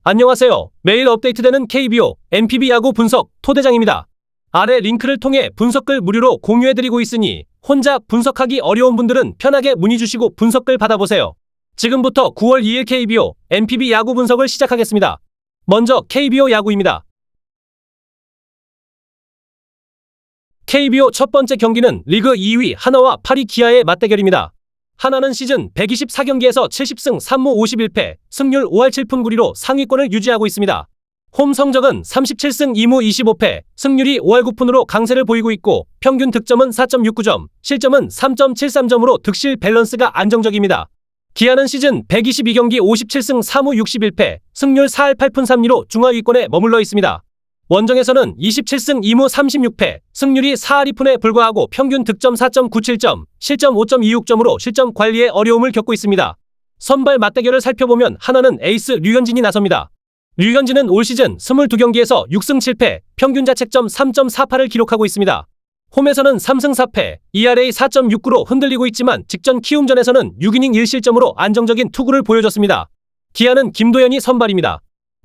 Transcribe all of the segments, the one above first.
안녕하세요. 매일 업데이트되는 KBO, NPB 야구 분석 토대장입니다. 아래 링크를 통해 분석글 무료로 공유해드리고 있으니 혼자 분석하기 어려운 분들은 편하게 문의 주시고 분석글 받아보세요. 지금부터 9월 2일 KBO, NPB 야구 분석을 시작하겠습니다. 먼저 KBO 야구입니다. KBO 첫 번째 경기는 리그 2위 하나와 8위 기아의 맞대결입니다. 하나는 시즌 124경기에서 70승 3무 51패, 승률 5할 7푼 9리로 상위권을 유지하고 있습니다. 홈 성적은 37승 2무 25패, 승률이 5할 9푼으로 강세를 보이고 있고 평균 득점은 4.69점, 실점은 3.73점으로 득실 밸런스가 안정적입니다. 기아는 시즌 122경기 57승 4무 61패, 승률 4할 8푼 3리로 중하위권에 머물러 있습니다. 원정에서는 27승 2무 36패, 승률이 4할 2푼에 불과하고 평균 득점 4.97점, 실점 5.26점으로 실점 관리에 어려움을 겪고 있습니다. 선발 맞대결을 살펴보면 하나는 에이스 류현진이 나섭니다. 류현진은 올 시즌 22경기에서 6승 7패, 평균 자책점 3.48을 기록하고 있습니다. 홈에서는 3승 4패, ERA 4.69로 흔들리고 있지만 직전 키움전에서는 6이닝 1실점으로 안정적인 투구를 보여줬습니다. 기아는 김도현이 선발입니다.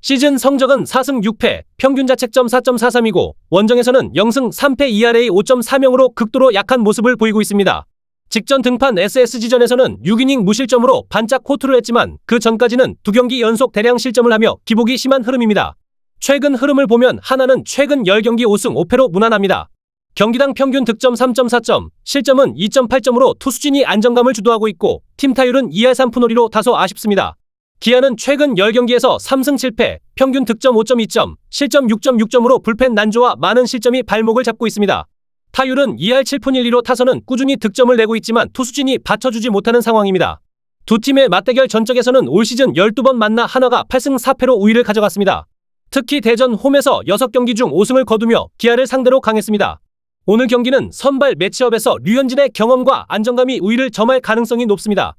시즌 성적은 4승 6패, 평균 자책점 4.43이고 원정에서는 0승 3패 ERA 5.40으로 극도로 약한 모습을 보이고 있습니다. 직전 등판 SSG전에서는 6이닝 무실점으로 반짝 호투를 했지만 그 전까지는 2경기 연속 대량 실점을 하며 기복이 심한 흐름입니다. 최근 흐름을 보면 하나는 최근 10경기 5승 5패로 무난합니다. 경기당 평균 득점 3.4점, 실점은 2.8점으로 투수진이 안정감을 주도하고 있고 팀 타율은 2할 3푼 5리로 다소 아쉽습니다. 기아는 최근 10경기에서 3승 7패, 평균 득점 5.2점, 실점 6.6점으로 불펜 난조와 많은 실점이 발목을 잡고 있습니다. 타율은 2할 7푼 1리로 타선은 꾸준히 득점을 내고 있지만 투수진이 받쳐주지 못하는 상황입니다. 두 팀의 맞대결 전적에서는 올 시즌 12번 만나 하나가 8승 4패로 우위를 가져갔습니다. 특히 대전 홈에서 6경기 중 5승을 거두며 기아를 상대로 강했습니다. 오늘 경기는 선발 매치업에서 류현진의 경험과 안정감이 우위를 점할 가능성이 높습니다.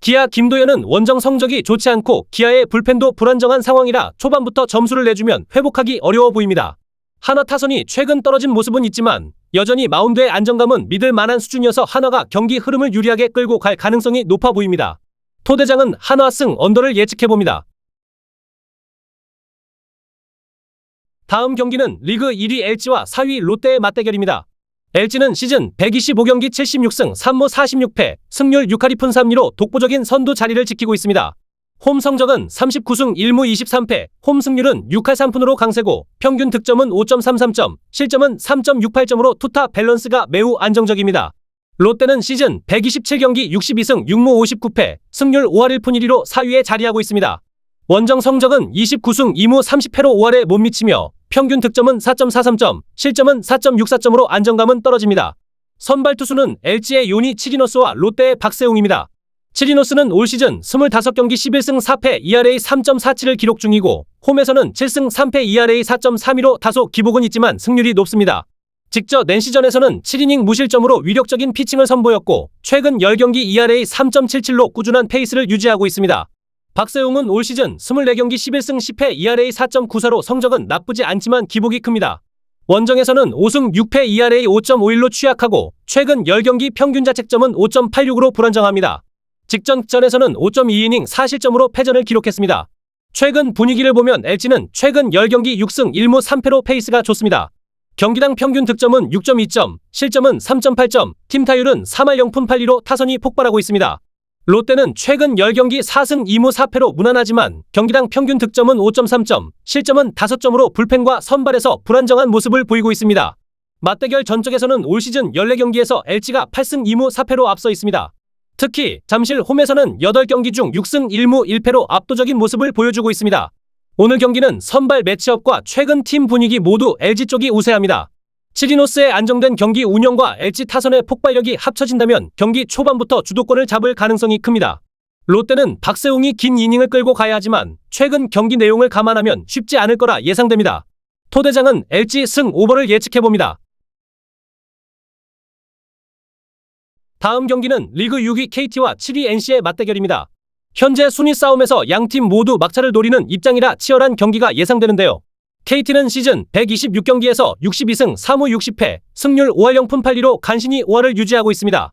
기아 김도현은 원정 성적이 좋지 않고 기아의 불펜도 불안정한 상황이라 초반부터 점수를 내주면 회복하기 어려워 보입니다. 하나 타선이 최근 떨어진 모습은 있지만 여전히 마운드의 안정감은 믿을 만한 수준이어서 하나가 경기 흐름을 유리하게 끌고 갈 가능성이 높아 보입니다. 토대장은 하나 승 언더를 예측해봅니다. 다음 경기는 리그 1위 LG와 4위 롯데의 맞대결입니다. LG는 시즌 125경기 76승 3무 46패, 승률 6할 2푼 3리로 독보적인 선두 자리를 지키고 있습니다. 홈 성적은 39승 1무 23패, 홈 승률은 6할 3푼으로 강세고 평균 득점은 5.33점, 실점은 3.68점으로 투타 밸런스가 매우 안정적입니다. 롯데는 시즌 127경기 62승 6무 59패, 승률 5할 1푼 1리로 4위에 자리하고 있습니다. 원정 성적은 29승 2무 30패로 5할에 못 미치며 평균 득점은 4.43점, 실점은 4.64점으로 안정감은 떨어집니다. 선발 투수는 LG의 요니 치리노스와 롯데의 박세웅입니다. 치리노스는 올 시즌 25경기 11승 4패 ERA 3.47을 기록 중이고 홈에서는 7승 3패 ERA 4.32로 다소 기복은 있지만 승률이 높습니다. 직접 NC전에서는 7이닝 무실점으로 위력적인 피칭을 선보였고 최근 10경기 ERA 3.77로 꾸준한 페이스를 유지하고 있습니다. 박세웅은 올 시즌 24경기 11승 10패 ERA 4.94로 성적은 나쁘지 않지만 기복이 큽니다. 원정에서는 5승 6패 ERA 5.51로 취약하고 최근 10경기 평균 자책점은 5.86으로 불안정합니다. 직전전에서는 5.2이닝 4실점으로 패전을 기록했습니다. 최근 분위기를 보면 LG는 최근 10경기 6승 1무 3패로 페이스가 좋습니다. 경기당 평균 득점은 6.2점, 실점은 3.8점, 팀 타율은 3할 0푼 8리로 타선이 폭발하고 있습니다. 롯데는 최근 10경기 4승 2무 4패로 무난하지만 경기당 평균 득점은 5.3점, 실점은 5점으로 불펜과 선발에서 불안정한 모습을 보이고 있습니다. 맞대결 전적에서는 올 시즌 14경기에서 LG가 8승 2무 4패로 앞서 있습니다. 특히 잠실 홈에서는 8경기 중 6승 1무 1패로 압도적인 모습을 보여주고 있습니다. 오늘 경기는 선발 매치업과 최근 팀 분위기 모두 LG 쪽이 우세합니다. 치리노스의 안정된 경기 운영과 LG 타선의 폭발력이 합쳐진다면 경기 초반부터 주도권을 잡을 가능성이 큽니다. 롯데는 박세웅이 긴 이닝을 끌고 가야 하지만 최근 경기 내용을 감안하면 쉽지 않을 거라 예상됩니다. 토대장은 LG 승 오버를 예측해봅니다. 다음 경기는 리그 6위 KT와 7위 NC의 맞대결입니다. 현재 순위 싸움에서 양팀 모두 막차를 노리는 입장이라 치열한 경기가 예상되는데요. KT는 시즌 126경기에서 62승 4무 60패, 승률 5할 0푼 8리로 간신히 5할을 유지하고 있습니다.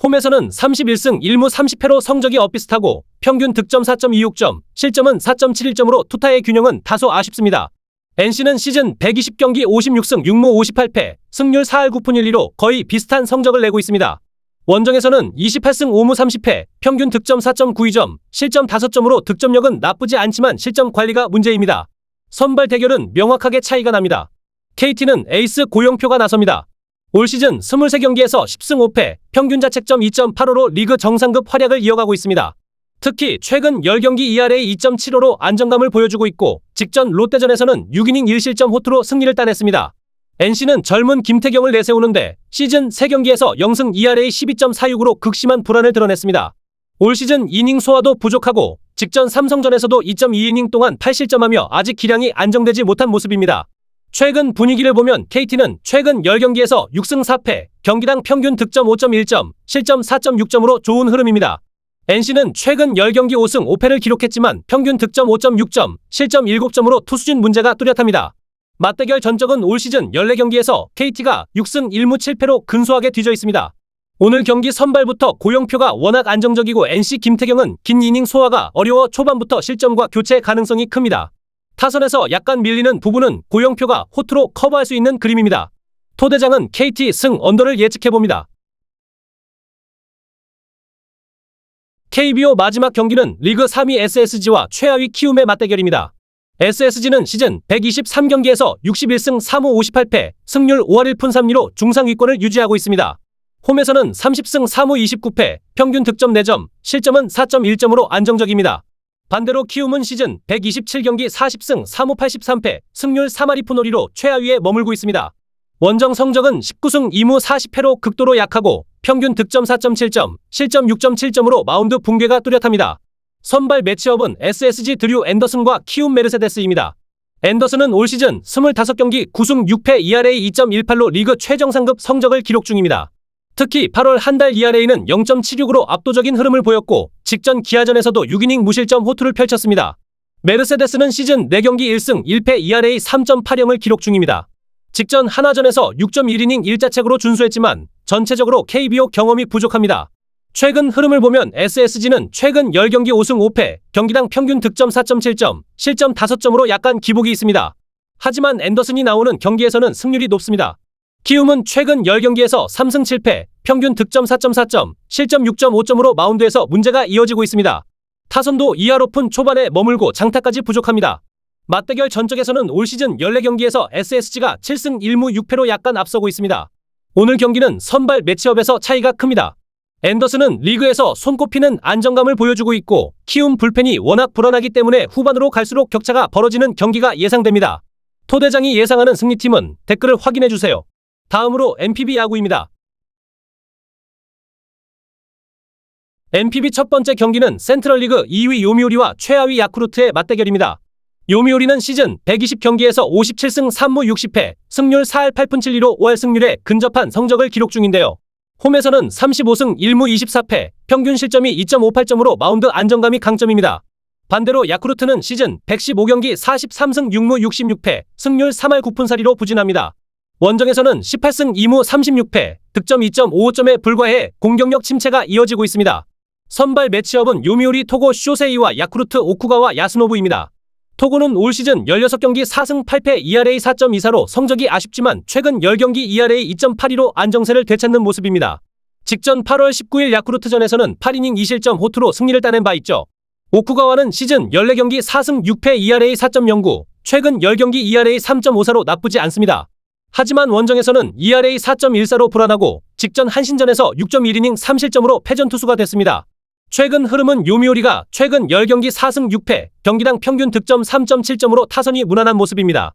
홈에서는 31승 1무 30패로 성적이 엇비슷하고 평균 득점 4.26점, 실점은 4.71점으로 투타의 균형은 다소 아쉽습니다. NC는 시즌 120경기 56승 6무 58패, 승률 4할 9푼 1리로 거의 비슷한 성적을 내고 있습니다. 원정에서는 28승 5무 30패, 평균 득점 4.92점, 실점 5점으로 득점력은 나쁘지 않지만 실점 관리가 문제입니다. 선발 대결은 명확하게 차이가 납니다. KT는 에이스 고영표가 나섭니다. 올 시즌 23경기에서 10승 5패, 평균 자책점 2.85로 리그 정상급 활약을 이어가고 있습니다. 특히 최근 10경기 ERA 2.75로 안정감을 보여주고 있고 직전 롯데전에서는 6이닝 1실점 호투로 승리를 따냈습니다. NC는 젊은 김태경을 내세우는데 시즌 3경기에서 0승 ERA 12.46으로 극심한 불안을 드러냈습니다. 올 시즌 이닝 소화도 부족하고 직전 삼성전에서도 2.2이닝 동안 8실점하며 아직 기량이 안정되지 못한 모습입니다. 최근 분위기를 보면 KT는 최근 10경기에서 6승 4패, 경기당 평균 득점 5.1점, 실점 4.6점으로 좋은 흐름입니다. NC는 최근 10경기 5승 5패를 기록했지만 평균 득점 5.6점, 실점 7점으로 투수진 문제가 뚜렷합니다. 맞대결 전적은 올 시즌 14경기에서 KT가 6승 1무 7패로 근소하게 뒤져 있습니다. 오늘 경기 선발부터 고영표가 워낙 안정적이고 NC 김태경은 긴 이닝 소화가 어려워 초반부터 실점과 교체 가능성이 큽니다. 타선에서 약간 밀리는 부분은 고영표가 호투로 커버할 수 있는 그림입니다. 토대장은 KT 승 언더를 예측해봅니다. KBO 마지막 경기는 리그 3위 SSG와 최하위 키움의 맞대결입니다. SSG는 시즌 123경기에서 61승 3무 58패, 승률 5할 1푼 3리로 중상위권을 유지하고 있습니다. 홈에서는 30승 4무 29패, 평균 득점 4점, 실점은 4.1점으로 안정적입니다. 반대로 키움은 시즌 127경기 40승 3무 83패, 승률 3할 2푼 5리로 최하위에 머물고 있습니다. 원정 성적은 19승 2무 40패로 극도로 약하고 평균 득점 4.7점, 실점 6.7점으로 마운드 붕괴가 뚜렷합니다. 선발 매치업은 SSG 드류 앤더슨과 키움 메르세데스입니다. 앤더슨은 올 시즌 25경기 9승 6패 ERA 2.18로 리그 최정상급 성적을 기록 중입니다. 특히 8월 한 달 ERA는 0.76으로 압도적인 흐름을 보였고 직전 기아전에서도 6이닝 무실점 호투를 펼쳤습니다. 메르세데스는 시즌 4경기 1승 1패 ERA 3.80을 기록 중입니다. 직전 하나전에서 6.1이닝 1자책으로 준수했지만 전체적으로 KBO 경험이 부족합니다. 최근 흐름을 보면 SSG는 최근 10경기 5승 5패, 경기당 평균 득점 4.7점, 실점 5점으로 약간 기복이 있습니다. 하지만 앤더슨이 나오는 경기에서는 승률이 높습니다. 키움은 최근 10경기에서 3승 7패, 평균 득점 4.4점, 실점 6.5점으로 마운드에서 문제가 이어지고 있습니다. 타선도 2할 오픈 초반에 머물고 장타까지 부족합니다. 맞대결 전적에서는 올 시즌 14경기에서 SSG가 7승 1무 6패로 약간 앞서고 있습니다. 오늘 경기는 선발 매치업에서 차이가 큽니다. 앤더슨은 리그에서 손꼽히는 안정감을 보여주고 있고 키움 불펜이 워낙 불안하기 때문에 후반으로 갈수록 격차가 벌어지는 경기가 예상됩니다. 토대장이 예상하는 승리팀은 댓글을 확인해주세요. 다음으로 NPB 야구입니다. NPB 첫 번째 경기는 센트럴리그 2위 요미우리와 최하위 야쿠르트의 맞대결입니다. 요미우리는 시즌 120경기에서 57승 3무 60패, 승률 4할 8푼 7리로 5할 승률에 근접한 성적을 기록 중인데요. 홈에서는 35승 1무 24패, 평균 실점이 2.58점으로 마운드 안정감이 강점입니다. 반대로 야쿠르트는 시즌 115경기 43승 6무 66패, 승률 3할 9푼 4리로 부진합니다. 원정에서는 18승 2무 36패, 득점 2.55점에 불과해 공격력 침체가 이어지고 있습니다. 선발 매치업은 요미우리 토고 쇼세이와 야쿠르트 오쿠가와 야스노부입니다. 토고는 올 시즌 16경기 4승 8패 ERA 4.24로 성적이 아쉽지만 최근 10경기 ERA 2.82로 안정세를 되찾는 모습입니다. 직전 8월 19일 야쿠르트전에서는 8이닝 2실점 호투로 승리를 따낸 바 있죠. 오쿠가와는 시즌 14경기 4승 6패 ERA 4.09, 최근 10경기 ERA 3.54로 나쁘지 않습니다. 하지만 원정에서는 ERA 4.14로 불안하고 직전 한신전에서 6.1이닝 3실점으로 패전 투수가 됐습니다. 최근 흐름은 요미우리가 최근 10경기 4승 6패, 경기당 평균 득점 3.7점으로 타선이 무난한 모습입니다.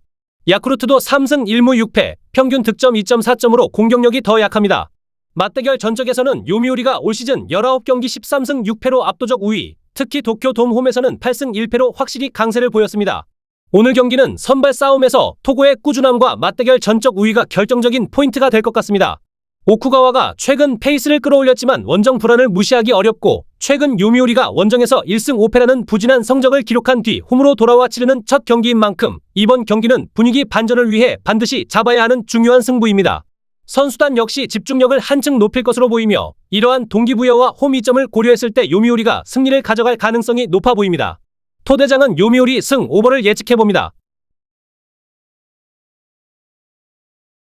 야쿠르트도 3승 1무 6패, 평균 득점 2.4점으로 공격력이 더 약합니다. 맞대결 전적에서는 요미우리가 올 시즌 19경기 13승 6패로 압도적 우위, 특히 도쿄돔 홈에서는 8승 1패로 확실히 강세를 보였습니다. 오늘 경기는 선발 싸움에서 토고의 꾸준함과 맞대결 전적 우위가 결정적인 포인트가 될 것 같습니다. 오쿠가와가 최근 페이스를 끌어올렸지만 원정 불안을 무시하기 어렵고 최근 요미우리가 원정에서 1승 5패라는 부진한 성적을 기록한 뒤 홈으로 돌아와 치르는 첫 경기인 만큼 이번 경기는 분위기 반전을 위해 반드시 잡아야 하는 중요한 승부입니다. 선수단 역시 집중력을 한층 높일 것으로 보이며 이러한 동기부여와 홈 이점을 고려했을 때 요미우리가 승리를 가져갈 가능성이 높아 보입니다. 토대장은 요미우리 승 오버를 예측해봅니다.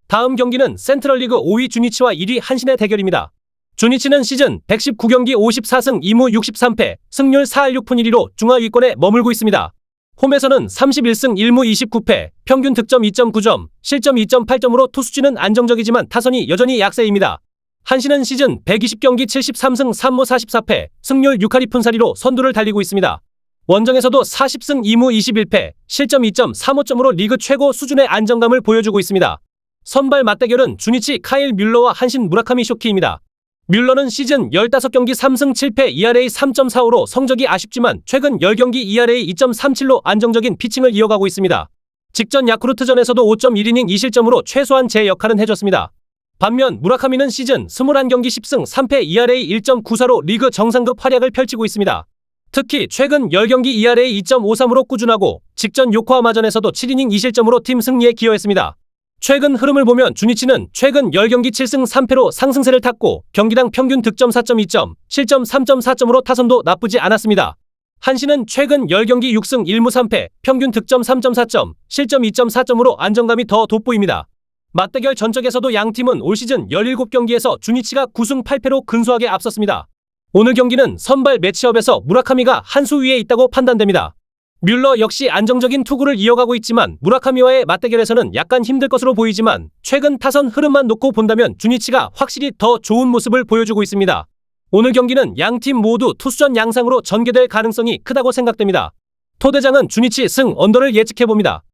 다음 경기는 센트럴리그 5위 주니치와 1위 한신의 대결입니다. 주니치는 시즌 119경기 54승 2무 63패, 승률 4할 6푼 1리로 중하위권에 머물고 있습니다. 홈에서는 31승 1무 29패, 평균 득점 2.9점, 실점 2.8점으로 투수진은 안정적이지만 타선이 여전히 약세입니다. 한신은 시즌 120경기 73승 3무 44패, 승률 6할 2푼 4리로 선두를 달리고 있습니다. 원정에서도 40승 2무 21패, 실점 2.35점으로 리그 최고 수준의 안정감을 보여주고 있습니다. 선발 맞대결은 주니치 카일 뮬러와 한신 무라카미 쇼키입니다. 뮬러는 시즌 15경기 3승 7패 ERA 3.45로 성적이 아쉽지만 최근 10경기 ERA 2.37로 안정적인 피칭을 이어가고 있습니다. 직전 야쿠르트전에서도 5.1이닝 2실점으로 최소한 제 역할은 해줬습니다. 반면 무라카미는 시즌 21경기 10승 3패 ERA 1.94로 리그 정상급 활약을 펼치고 있습니다. 특히 최근 10경기 ERA 2.53으로 꾸준하고 직전 요코하마전에서도 7이닝 2실점으로 팀 승리에 기여했습니다. 최근 흐름을 보면 주니치는 최근 10경기 7승 3패로 상승세를 탔고 경기당 평균 득점 4.2점, 실점 3.4점으로 타선도 나쁘지 않았습니다. 한신은 최근 10경기 6승 1무 3패, 평균 득점 3.4점, 실점 2.4점으로 안정감이 더 돋보입니다. 맞대결 전적에서도 양팀은 올 시즌 17경기에서 주니치가 9승 8패로 근소하게 앞섰습니다. 오늘 경기는 선발 매치업에서 무라카미가 한 수 위에 있다고 판단됩니다. 뮬러 역시 안정적인 투구를 이어가고 있지만 무라카미와의 맞대결에서는 약간 힘들 것으로 보이지만 최근 타선 흐름만 놓고 본다면 주니치가 확실히 더 좋은 모습을 보여주고 있습니다. 오늘 경기는 양팀 모두 투수전 양상으로 전개될 가능성이 크다고 생각됩니다. 토대장은 주니치 승 언더를 예측해봅니다.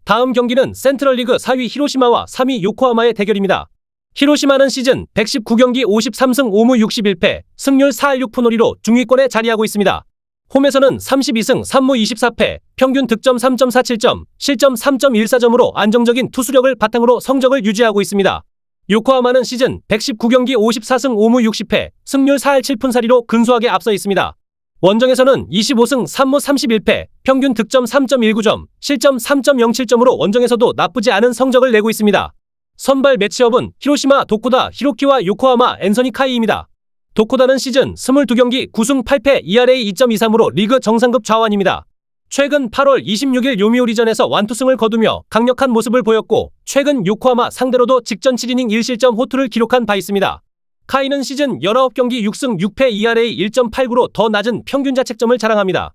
다음 경기는 센트럴리그 4위 히로시마와 3위 요코하마의 대결입니다. 히로시마는 시즌 119경기 53승 5무 61패, 승률 4할 6푼 5리로 중위권에 자리하고 있습니다. 홈에서는 32승 3무 24패, 평균 득점 3.47점, 실점 3.14점으로 안정적인 투수력을 바탕으로 성적을 유지하고 있습니다. 요코하마는 시즌 119경기 54승 5무 60패, 승률 4할 7푼 4리로 근소하게 앞서 있습니다. 원정에서는 25승 3무 31패, 평균 득점 3.19점, 실점 3.07점으로 원정에서도 나쁘지 않은 성적을 내고 있습니다. 선발 매치업은 히로시마 도코다 히로키와 요코하마 앤서니 카이입니다. 도코다는 시즌 22경기 9승 8패 ERA 2.23으로 리그 정상급 좌완입니다. 최근 8월 26일 요미우리전에서 완투승을 거두며 강력한 모습을 보였고 최근 요코하마 상대로도 직전 7이닝 1실점 호투를 기록한 바 있습니다. 카이는 시즌 19경기 6승 6패 ERA 1.89로 더 낮은 평균 자책점을 자랑합니다.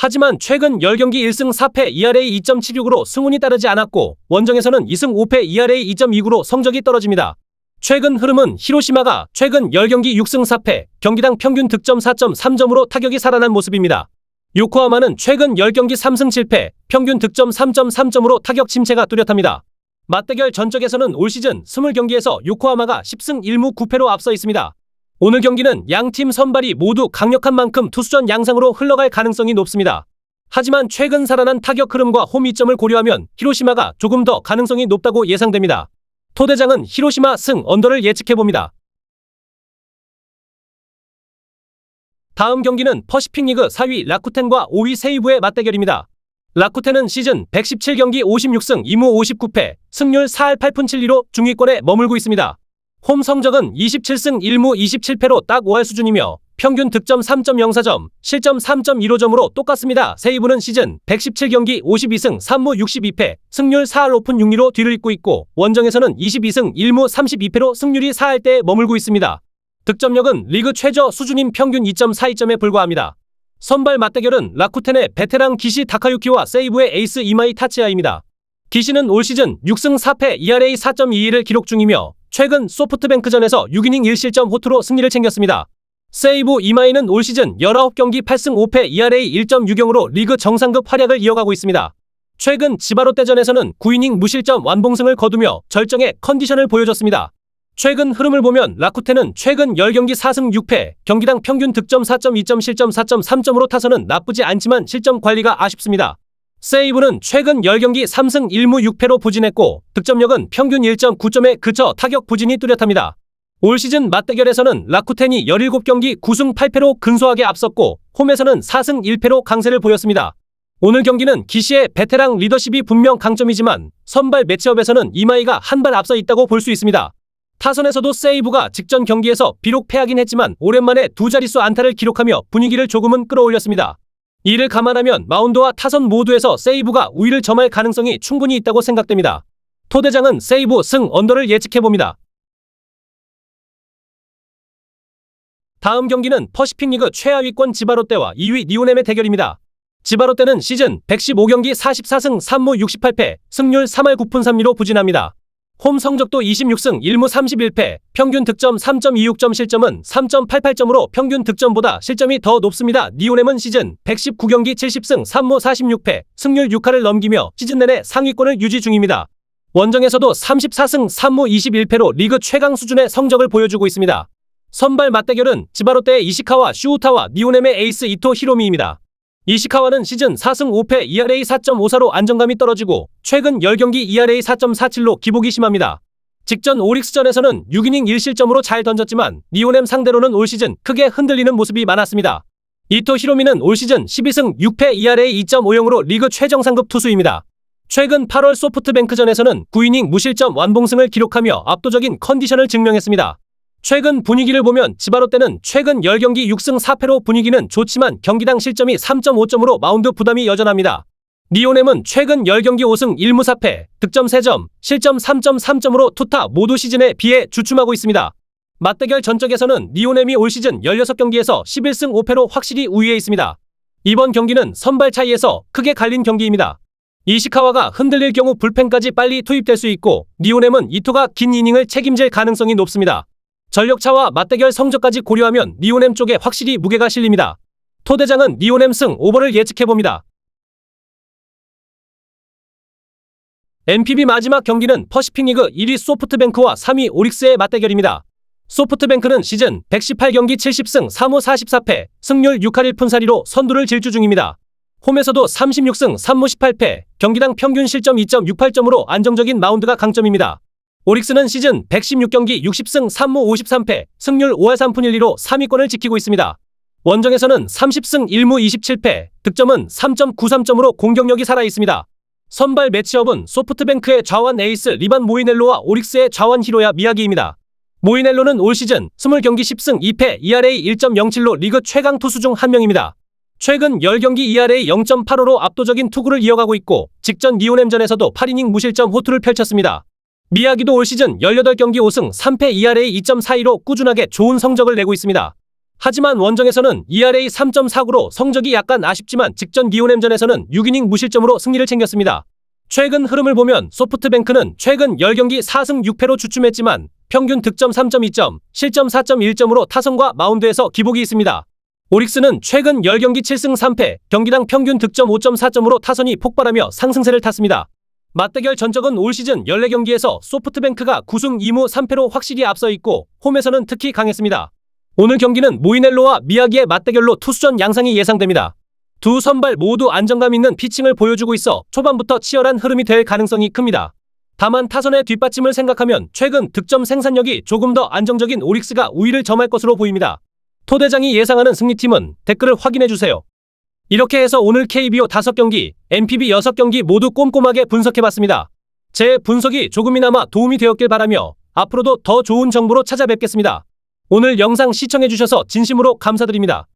하지만 최근 10경기 1승 4패 ERA 2.76으로 승운이 따르지 않았고 원정에서는 2승 5패 ERA 2.29로 성적이 떨어집니다. 최근 흐름은 히로시마가 최근 10경기 6승 4패, 경기당 평균 득점 4.3점으로 타격이 살아난 모습입니다. 요코하마는 최근 10경기 3승 7패, 평균 득점 3.3점으로 타격 침체가 뚜렷합니다. 맞대결 전적에서는 올 시즌 20경기에서 요코하마가 10승 1무 9패로 앞서 있습니다. 오늘 경기는 양팀 선발이 모두 강력한 만큼 투수전 양상으로 흘러갈 가능성이 높습니다. 하지만 최근 살아난 타격 흐름과 홈 이점을 고려하면 히로시마가 조금 더 가능성이 높다고 예상됩니다. 토대장은 히로시마 승 언더를 예측해봅니다. 다음 경기는 퍼시픽리그 4위 라쿠텐과 5위 세이브의 맞대결입니다. 라쿠텐은 시즌 117경기 56승 2무 59패, 승률 4할 8푼 7리로 중위권에 머물고 있습니다. 홈 성적은 27승 1무 27패로 딱 5할 수준이며 평균 득점 3.04점, 실점 3.15점으로 똑같습니다. 세이브는 시즌 117경기 52승 3무 62패, 승률 4할 5푼 6리로 뒤를 잇고 있고 원정에서는 22승 1무 32패로 승률이 4할대에 머물고 있습니다. 득점력은 리그 최저 수준인 평균 2.42점에 불과합니다. 선발 맞대결은 라쿠텐의 베테랑 기시 다카유키와 세이브의 에이스 이마이 타치야입니다. 기시는 올 시즌 6승 4패 ERA 4.22를 기록 중이며 최근 소프트뱅크전에서 6이닝 1실점 호투로 승리를 챙겼습니다. 세이브 이마이는 올 시즌 19경기 8승 5패 ERA 1.60으로 리그 정상급 활약을 이어가고 있습니다. 최근 지바롯데전에서는 9이닝 무실점 완봉승을 거두며 절정의 컨디션을 보여줬습니다. 최근 흐름을 보면 라쿠텐은 최근 10경기 4승 6패, 경기당 평균 득점 4.2점, 실점 4.3점으로 타선은 나쁘지 않지만 실점 관리가 아쉽습니다. 세이브는 최근 10경기 3승 1무 6패로 부진했고 득점력은 평균 1.9점에 그쳐 타격 부진이 뚜렷합니다. 올 시즌 맞대결에서는 라쿠텐이 17경기 9승 8패로 근소하게 앞섰고 홈에서는 4승 1패로 강세를 보였습니다. 오늘 경기는 기시의 베테랑 리더십이 분명 강점이지만 선발 매치업에서는 이마이가 한 발 앞서 있다고 볼 수 있습니다. 타선에서도 세이브가 직전 경기에서 비록 패하긴 했지만 오랜만에 두 자릿수 안타를 기록하며 분위기를 조금은 끌어올렸습니다. 이를 감안하면 마운드와 타선 모두에서 세이브가 우위를 점할 가능성이 충분히 있다고 생각됩니다. 토 대장은 세이브 승 언더를 예측해봅니다. 다음 경기는 퍼시픽리그 최하위권 지바롯데와 2위 니오넴의 대결입니다. 지바롯데는 시즌 115경기 44승 3무 68패, 승률 3할 9푼 3리로 부진합니다. 홈 성적도 26승 1무 31패, 평균 득점 3.26점, 실점은 3.88점으로 평균 득점보다 실점이 더 높습니다. 니오넴은 시즌 119경기 70승 3무 46패, 승률 6할을 넘기며 시즌 내내 상위권을 유지 중입니다. 원정에서도 34승 3무 21패로 리그 최강 수준의 성적을 보여주고 있습니다. 선발 맞대결은 지바롯데의 이시카와 슈우타와 니오넴의 에이스 이토 히로미입니다. 이시카와는 시즌 4승 5패, ERA 4.54로 안정감이 떨어지고 최근 10경기 ERA 4.47로 기복이 심합니다. 직전 오릭스전에서는 6이닝 1실점으로 잘 던졌지만 니오넴 상대로는 올 시즌 크게 흔들리는 모습이 많았습니다. 이토 히로미는 올 시즌 12승 6패, ERA 2.50으로 리그 최정상급 투수입니다. 최근 8월 소프트뱅크전에서는 9이닝 무실점 완봉승을 기록하며 압도적인 컨디션을 증명했습니다. 최근 분위기를 보면 지바롯데는 최근 10경기 6승 4패로 분위기는 좋지만 경기당 실점이 3.5점으로 마운드 부담이 여전합니다. 니오넴은 최근 10경기 5승 1무 4패, 득점 3점, 실점 3.3점으로 투타 모두 시즌에 비해 주춤하고 있습니다. 맞대결 전적에서는 니오넴이 올 시즌 16경기에서 11승 5패로 확실히 우위에 있습니다. 이번 경기는 선발 차이에서 크게 갈린 경기입니다. 이시카와가 흔들릴 경우 불펜까지 빨리 투입될 수 있고 니오넴은 이토가 긴 이닝을 책임질 가능성이 높습니다. 전력차와 맞대결 성적까지 고려하면 니오넴 쪽에 확실히 무게가 실립니다. 토 대장은 니오넴 승 오버를 예측해봅니다. NPB 마지막 경기는 퍼시픽리그 1위 소프트뱅크와 3위 오릭스의 맞대결입니다. 소프트뱅크는 시즌 118경기 70승 3무 44패, 승률 6할 1푼 4리로 선두를 질주 중입니다. 홈에서도 36승 3무 18패, 경기당 평균 실점 2.68점으로 안정적인 마운드가 강점입니다. 오릭스는 시즌 116경기 60승 3무 53패, 승률 5할 3푼 1리로 3위권을 지키고 있습니다. 원정에서는 30승 1무 27패, 득점은 3.93점으로 공격력이 살아있습니다. 선발 매치업은 소프트뱅크의 좌완 에이스 리반 모이넬로와 오릭스의 좌완 히로야 미야기입니다. 모이넬로는 올 시즌 20경기 10승 2패, ERA 1.07로 리그 최강 투수 중 한 명입니다. 최근 10경기 ERA 0.85로 압도적인 투구를 이어가고 있고 직전 니오넴전에서도 8이닝 무실점 호투를 펼쳤습니다. 미야기도 올 시즌 18경기 5승 3패, ERA 2.42로 꾸준하게 좋은 성적을 내고 있습니다. 하지만 원정에서는 ERA 3.49로 성적이 약간 아쉽지만 직전 니오넴전에서는 6이닝 무실점으로 승리를 챙겼습니다. 최근 흐름을 보면 소프트뱅크는 최근 10경기 4승 6패로 주춤했지만 평균 득점 3.2점, 실점 4.1점으로 타선과 마운드에서 기복이 있습니다. 오릭스는 최근 10경기 7승 3패, 경기당 평균 득점 5.4점으로 타선이 폭발하며 상승세를 탔습니다. 맞대결 전적은 올 시즌 14경기에서 소프트뱅크가 9승 2무 3패로 확실히 앞서 있고 홈에서는 특히 강했습니다. 오늘 경기는 모이넬로와 미야기의 맞대결로 투수전 양상이 예상됩니다. 두 선발 모두 안정감 있는 피칭을 보여주고 있어 초반부터 치열한 흐름이 될 가능성이 큽니다. 다만 타선의 뒷받침을 생각하면 최근 득점 생산력이 조금 더 안정적인 오릭스가 우위를 점할 것으로 보입니다. 토 대장이 예상하는 승리팀은 댓글을 확인해주세요. 이렇게 해서 오늘 KBO 5경기, NPB 6경기 모두 꼼꼼하게 분석해봤습니다. 제 분석이 조금이나마 도움이 되었길 바라며 앞으로도 더 좋은 정보로 찾아뵙겠습니다. 오늘 영상 시청해주셔서 진심으로 감사드립니다.